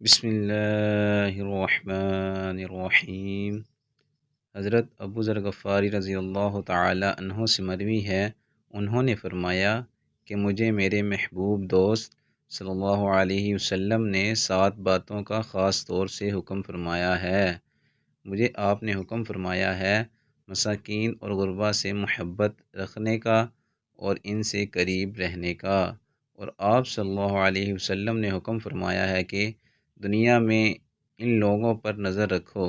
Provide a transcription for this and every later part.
بسم اللہ الرحمن الرحیم۔ حضرت ابو ذر غفاری رضی اللہ تعالی عنہ سے مروی ہے، انہوں نے فرمایا کہ مجھے میرے محبوب دوست صلی اللہ علیہ وسلم نے 7 باتوں کا خاص طور سے حکم فرمایا ہے۔ مجھے آپ نے حکم فرمایا ہے مساکین اور غربا سے محبت رکھنے کا اور ان سے قریب رہنے کا، اور آپ صلی اللہ علیہ وسلم نے حکم فرمایا ہے کہ دنیا میں ان لوگوں پر نظر رکھو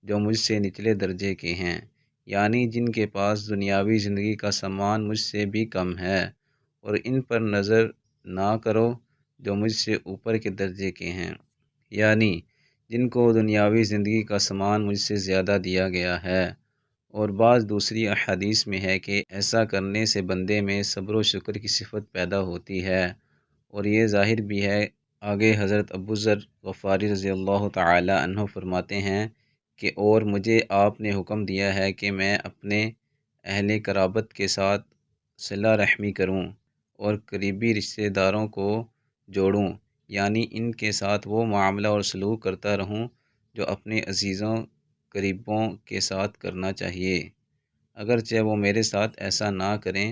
جو مجھ سے نچلے درجے کے ہیں، یعنی جن کے پاس دنیاوی زندگی کا سامان مجھ سے بھی کم ہے، اور ان پر نظر نہ کرو جو مجھ سے اوپر کے درجے کے ہیں، یعنی جن کو دنیاوی زندگی کا سامان مجھ سے زیادہ دیا گیا ہے۔ اور بعض دوسری احادیث میں ہے کہ ایسا کرنے سے بندے میں صبر و شکر کی صفت پیدا ہوتی ہے، اور یہ ظاہر بھی ہے۔ آگے حضرت ابو ذر غفاری رضی اللہ تعالی عنہ فرماتے ہیں کہ اور مجھے آپ نے حکم دیا ہے کہ میں اپنے اہل قرابت کے ساتھ صلہ رحمی کروں اور قریبی رشتہ داروں کو جوڑوں، یعنی ان کے ساتھ وہ معاملہ اور سلوک کرتا رہوں جو اپنے عزیزوں قریبوں کے ساتھ کرنا چاہیے، اگرچہ وہ میرے ساتھ ایسا نہ کریں۔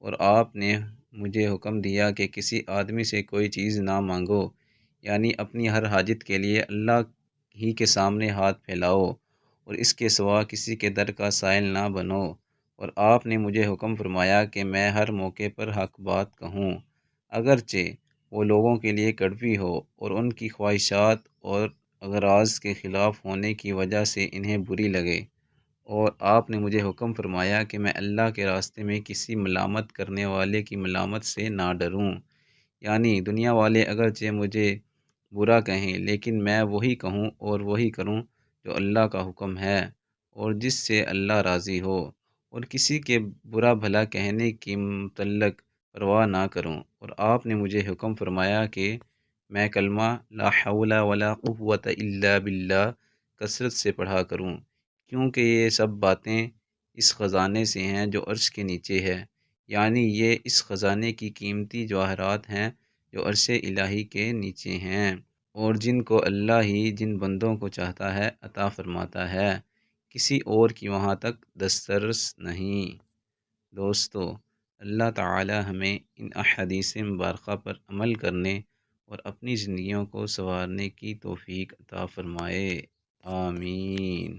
اور آپ نے مجھے حکم دیا کہ کسی آدمی سے کوئی چیز نہ مانگو، یعنی اپنی ہر حاجت کے لیے اللہ ہی کے سامنے ہاتھ پھیلاؤ، اور اس کے سوا کسی کے در کا سائل نہ بنو۔ اور آپ نے مجھے حکم فرمایا کہ میں ہر موقع پر حق بات کہوں، اگرچہ وہ لوگوں کے لیے کڑوی ہو اور ان کی خواہشات اور اغراض کے خلاف ہونے کی وجہ سے انہیں بری لگے۔ اور آپ نے مجھے حکم فرمایا کہ میں اللہ کے راستے میں کسی ملامت کرنے والے کی ملامت سے نہ ڈروں، یعنی دنیا والے اگرچہ مجھے برا کہیں لیکن میں وہی کہوں اور وہی کروں جو اللہ کا حکم ہے اور جس سے اللہ راضی ہو، اور کسی کے برا بھلا کہنے کی متعلق پرواہ نہ کروں۔ اور آپ نے مجھے حکم فرمایا کہ میں کلمہ لا حول ولا قوۃ الا باللہ کثرت سے پڑھا کروں، کیونکہ یہ سب باتیں اس خزانے سے ہیں جو عرش کے نیچے ہے، یعنی یہ اس خزانے کی قیمتی جواہرات ہیں جو عرش الہی کے نیچے ہیں، اور جن کو اللہ ہی جن بندوں کو چاہتا ہے عطا فرماتا ہے، کسی اور کی وہاں تک دسترس نہیں۔ دوستو، اللہ تعالی ہمیں ان احادیث مبارکہ پر عمل کرنے اور اپنی زندگیوں کو سنوارنے کی توفیق عطا فرمائے، آمین۔